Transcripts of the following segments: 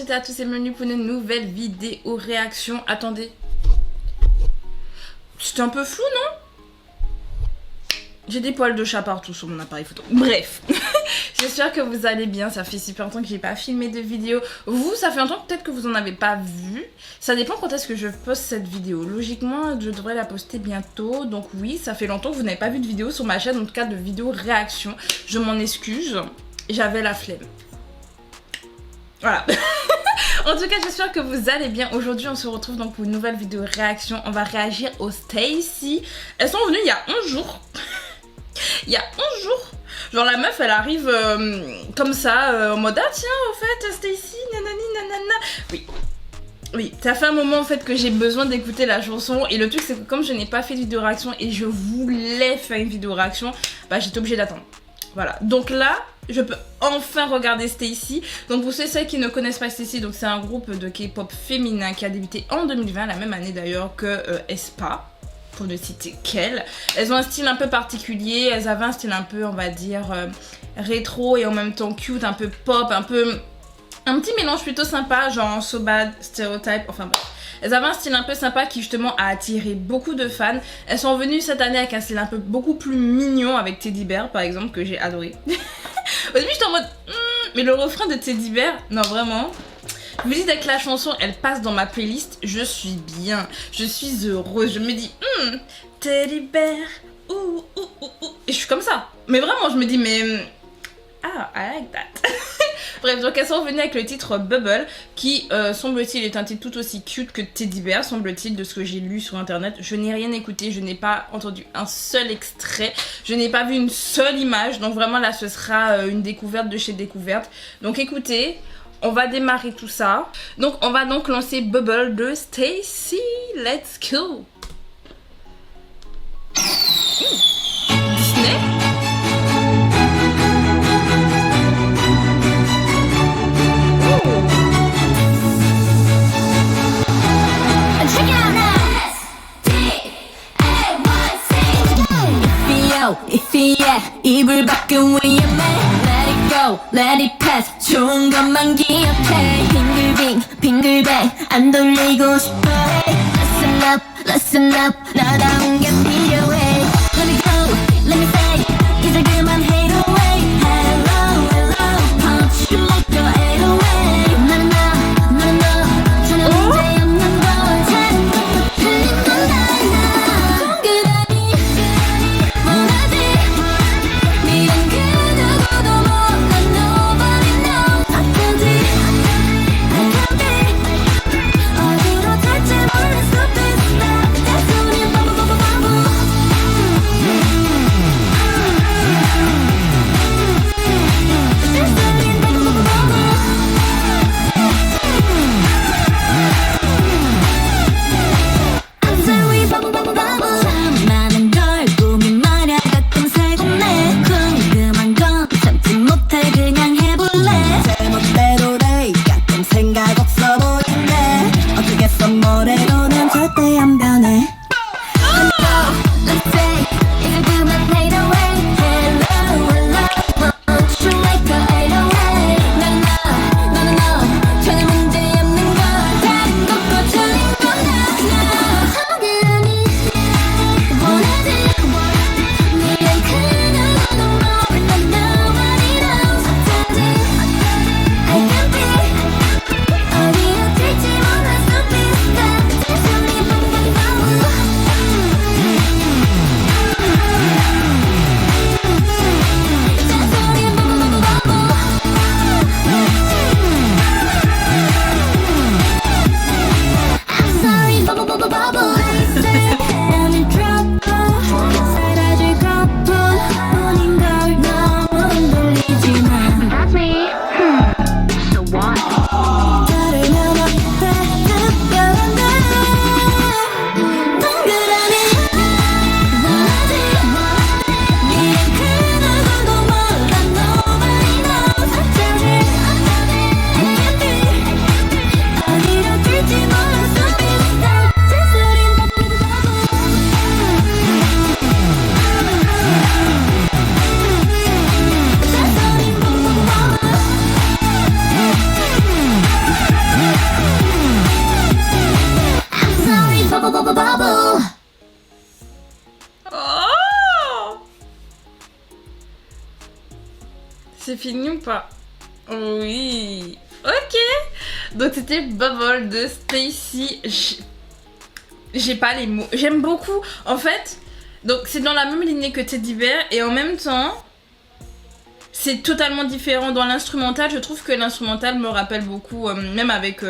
et à tous et bienvenue pour une nouvelle vidéo réaction. Attendez. C'était un peu flou, non? J'ai des poils de chat partout sur mon appareil photo. Bref. J'espère que vous allez bien. Ça fait super longtemps que j'ai pas filmé de vidéo. Vous, ça fait longtemps peut-être que vous en avez pas vu. Ça dépend quand est-ce que je poste cette vidéo. Logiquement, je devrais la poster bientôt. Donc oui, ça fait longtemps que vous n'avez pas vu de vidéo sur ma chaîne. En tout cas, de vidéo réaction. Je m'en excuse. J'avais la flemme. Voilà. En tout cas, j'espère que vous allez bien. Aujourd'hui, on se retrouve donc pour une nouvelle vidéo réaction. On va réagir aux Stacy. Elles sont venues il y a 11 jours. Il y a 11 jours. Genre la meuf, elle arrive comme ça, en mode ah tiens, au fait, Stacy, nanani, nanana. Oui. Oui, ça fait un moment en fait que j'ai besoin d'écouter la chanson. Et le truc, c'est que comme je n'ai pas fait de vidéo réaction et je voulais faire une vidéo réaction, bah j'étais obligée d'attendre. Voilà. Donc là, je peux enfin regarder Stacy. Donc pour ceux qui ne connaissent pas Stacy, donc c'est un groupe de K-pop féminin qui a débuté en 2020, la même année d'ailleurs que aespa, pour ne citer qu'elles. Elles ont un style un peu particulier, elles avaient un style un peu, on va dire, rétro et en même temps cute, un peu pop, un petit mélange plutôt sympa, genre So Bad, Stereotype, enfin bref. Elles avaient un style un peu sympa qui justement a attiré beaucoup de fans. Elles sont venues cette année avec un style un peu beaucoup plus mignon avec Teddy Bear par exemple, que j'ai adoré. Au début j'étais en mode mais le refrain de Teddy Bear, non vraiment. Je me dis dès que la chanson elle passe dans ma playlist, je suis bien, je suis heureuse, je me dis Teddy Bear, ouh ouh ouh ouh. Et je suis comme ça. Mais vraiment je me dis mais ah, I like that. Bref, donc elles sont venues avec le titre Bubble qui, semble-t-il, est un titre tout aussi cute que Teddy Bear, semble-t-il, de ce que j'ai lu sur internet. Je n'ai rien écouté, je n'ai pas entendu un seul extrait, je n'ai pas vu une seule image, donc vraiment là ce sera une découverte de chez découverte. Donc écoutez, on va démarrer tout ça. Donc on va donc lancer Bubble de Stacy. Let's go. Disney. If이야 입을 밖은 위험해 Let it go, let it pass 좋은 것만 기억해 빙글빙 안 돌리고 싶어 Listen up 나다운 게 필요해 Let me go, let me say 이제 그만 hate away Hello, punch you like your 808 나는 너 전혀 문제 없는 걸 다른 것도 틀린 건 달라 동그라미 원하지 미련 그 누구도 몰라 Nobody knows 어쩐지 I can't be 어디로 갈지 몰라 superstar 내 손이 바보 참 많은 걸 고민 마냐 가끔 살고내 궁금한 건 참지 못해 그냥 해볼래 제멋대로래 가끔 생각 없어 보이네 어떻게 썸머래로는 절대 안 변해 Let's say 이제 그만 hate away Hello want you like a 808 너는 너 전혀 문제 없는 걸 다른 것도 틀린 건 아니야 동그라미 원하지 미련 그 누구도 몰라 Nobody knows 어쩐지 I can't be 어디로 튈지 몰라 superstar bubble bubble. Oh! C'est fini ou pas? Oui. Ok. Donc c'était Bubble de Stacy. J'ai pas les mots. J'aime beaucoup. En fait, donc c'est dans la même lignée que Teddy Bear et en même temps, c'est totalement différent. Dans l'instrumental, je trouve que l'instrumental me rappelle beaucoup, même avec...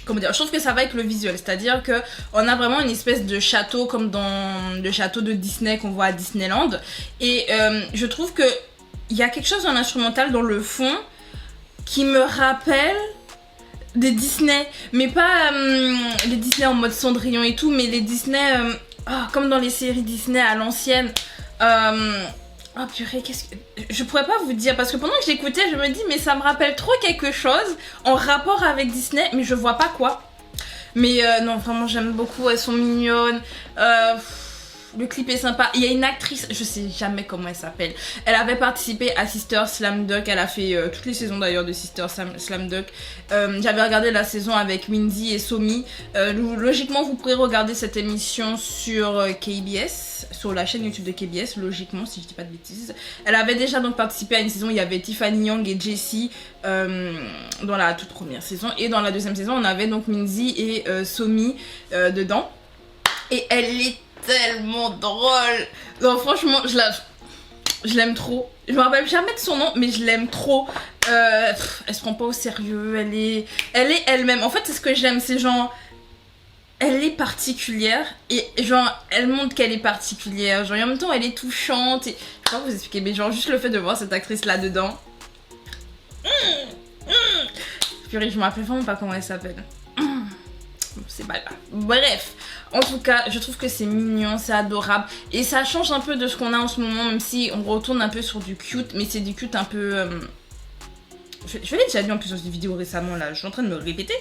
comment dire, je trouve que ça va avec le visuel, c'est-à-dire que on a vraiment une espèce de château comme dans le château de Disney qu'on voit à Disneyland. Et je trouve que il y a quelque chose dans l'instrumental, dans le fond, qui me rappelle des Disney, mais pas les Disney en mode Cendrillon et tout, mais les Disney comme dans les séries Disney à l'ancienne. Oh purée, qu'est-ce que... Je pourrais pas vous dire, parce que pendant que j'écoutais, je me dis, mais ça me rappelle trop quelque chose en rapport avec Disney, mais je vois pas quoi. Mais non, vraiment, j'aime beaucoup, elles sont mignonnes. Le clip est sympa. Il y a une actrice, je sais jamais comment elle s'appelle. Elle avait participé à Sister Slam Dunk. Elle a fait toutes les saisons d'ailleurs de Sister Slam Dunk. J'avais regardé la saison avec Mindy et Somi. Logiquement, vous pourrez regarder cette émission sur KBS, sur la chaîne YouTube de KBS, logiquement, si je dis pas de bêtises. Elle avait déjà donc participé à une saison. Il y avait Tiffany Young et Jessie dans la toute première saison. Et dans la deuxième saison, on avait donc Mindy et Somi dedans. Et elle est tellement drôle. Non, franchement, je l'aime trop. Je me rappelle jamais de son nom, mais je l'aime trop. Elle se prend pas au sérieux. Elle est elle-même. En fait, c'est ce que j'aime, c'est genre, elle est particulière et genre, elle montre qu'elle est particulière. Genre, et en même temps, elle est touchante. Et je sais pas vous expliquer, mais genre, juste le fait de voir cette actrice là dedans. Purée, je me rappelle vraiment pas comment elle s'appelle. C'est pas grave. Bref, en tout cas, je trouve que c'est mignon, c'est adorable. Et ça change un peu de ce qu'on a en ce moment, même si on retourne un peu sur du cute. Mais c'est du cute un peu... Je l'ai déjà dit en plus dans une vidéo récemment, là. Je suis en train de me répéter.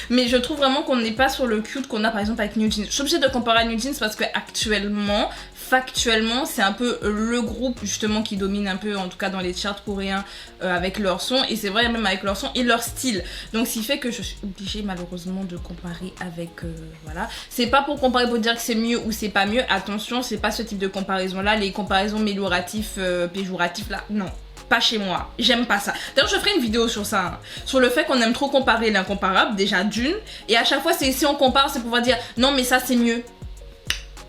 Mais je trouve vraiment qu'on n'est pas sur le cute qu'on a par exemple avec New Jeans. Je suis obligée de comparer à New Jeans parce que actuellement, factuellement, c'est un peu le groupe justement qui domine un peu, en tout cas dans les charts coréens, avec leur son. Et c'est vrai, même avec leur son et leur style. Donc, ce qui fait que je suis obligée malheureusement de comparer avec... voilà. C'est pas pour comparer pour dire que c'est mieux ou c'est pas mieux. Attention, c'est pas ce type de comparaison là. Les comparaisons mélioratifs, péjoratifs là, non. Pas chez moi, j'aime pas ça. D'ailleurs, je ferai une vidéo sur ça, hein, sur le fait qu'on aime trop comparer l'incomparable, déjà d'une, et à chaque fois, si on compare, c'est pour pouvoir dire non, mais ça c'est mieux.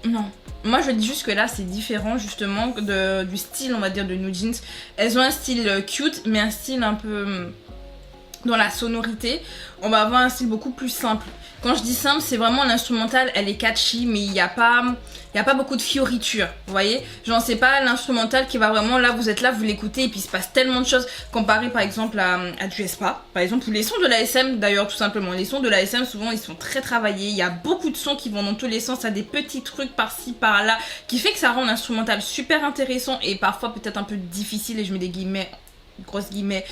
Non. Moi, je dis juste que là, c'est différent justement du style, on va dire, de New Jeans. Elles ont un style cute, mais un style un peu dans la sonorité. On va avoir un style beaucoup plus simple. Quand je dis simple, c'est vraiment l'instrumental, elle est catchy, mais il n'y a pas beaucoup de fioritures, vous voyez. Genre, c'est pas l'instrumental qui va vraiment, là, vous êtes là, vous l'écoutez, et puis il se passe tellement de choses, comparé par exemple à du Aespa, par exemple, ou les sons de l'ASM, d'ailleurs, tout simplement. Les sons de l'ASM, souvent, ils sont très travaillés, il y a beaucoup de sons qui vont dans tous les sens, ça a des petits trucs par-ci, par-là, qui fait que ça rend l'instrumental super intéressant, et parfois peut-être un peu difficile, et je mets des guillemets, grosses guillemets,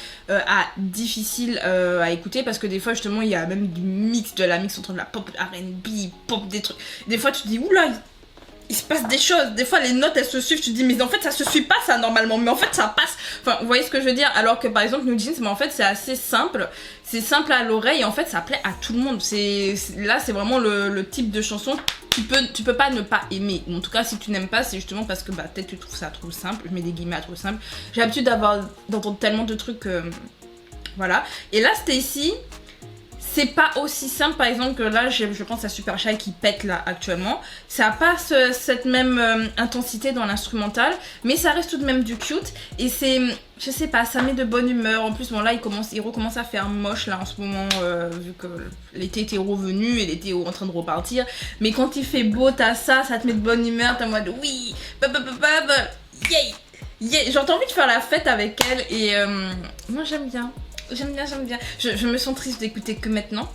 difficile à écouter, parce que des fois justement il y a même du mix, de la mix entre de la pop, R&B, pop, des trucs, des fois tu te dis oula, il se passe des choses, des fois les notes elles se suivent, tu te dis mais en fait ça se suit pas ça normalement, mais en fait ça passe, enfin vous voyez ce que je veux dire, alors que par exemple New Jeans, mais en fait c'est assez simple, c'est simple à l'oreille et en fait ça plaît à tout le monde, là c'est vraiment le type de chanson tu peux pas ne pas aimer, ou en tout cas si tu n'aimes pas c'est justement parce que bah peut-être tu trouves ça trop simple, je mets des guillemets à trop simple, j'ai l'habitude d'entendre tellement de trucs voilà, et là Stacy c'est pas aussi simple par exemple que là je pense à Super Shy qui pète là actuellement, ça a pas cette même intensité dans l'instrumental, mais ça reste tout de même du cute et c'est, je sais pas, ça met de bonne humeur. En plus bon là il recommence à faire moche là en ce moment vu que l'été était revenu et l'été est en train de repartir, mais quand il fait beau ça te met de bonne humeur, t'es en mode oui, yay, yeah. Genre t'as envie de faire la fête avec elle et moi j'aime bien. Je me sens triste d'écouter que maintenant.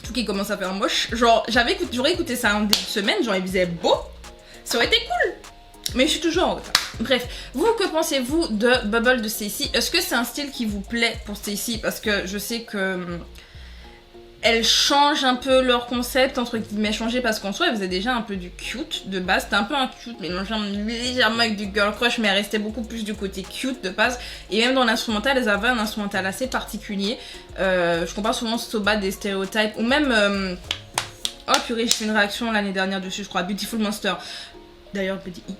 Tout qui commence à faire moche. Genre, j'aurais écouté ça en début de semaine, genre il faisait beau. Ça aurait été cool. Mais je suis toujours en retard. Bref, vous, que pensez-vous de Bubble de Stacy? Est-ce que c'est un style qui vous plaît pour Stacy? Parce que je sais que elles changent un peu leur concept, entre guillemets changer, parce qu'en soi elles faisaient déjà un peu du cute de base, c'était un peu un cute mélangé légèrement avec du girl crush, mais elles restaient beaucoup plus du côté cute de base, et même dans l'instrumental elles avaient un instrumental assez particulier, je compare souvent Soba des stéréotypes, ou même Oh purée, j'ai fait une réaction l'année dernière dessus, je crois. Beautiful Monster. D'ailleurs, petit i.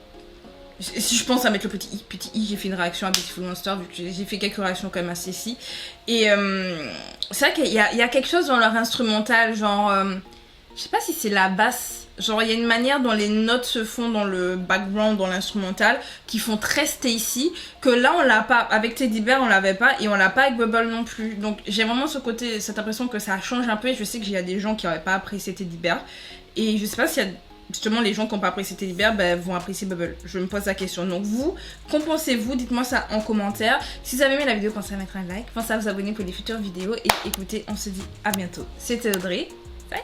Si je pense à mettre le petit i, j'ai fait une réaction à Beautiful Monster, vu que j'ai fait quelques réactions quand même assez si. Et c'est vrai qu'il y a quelque chose dans leur instrumental, genre... je sais pas si c'est la basse. Genre, il y a une manière dont les notes se font dans le background, dans l'instrumental, qui font très Stacy, que là, on l'a pas. Avec Teddy Bear, on l'avait pas, et on l'a pas avec Bubble non plus. Donc, j'ai vraiment ce côté, cette impression que ça change un peu, et je sais qu'il y a des gens qui n'auraient pas apprécié Teddy Bear. Et je sais pas s'il y a justement les gens qui n'ont pas apprécié Teddy Bear, vont apprécier Bubble. Je me pose la question. Donc, vous, qu'en pensez-vous? Dites-moi ça en commentaire. Si vous avez aimé la vidéo, pensez à mettre un like, pensez à vous abonner pour les futures vidéos, et écoutez, on se dit à bientôt. C'était Audrey. Bye!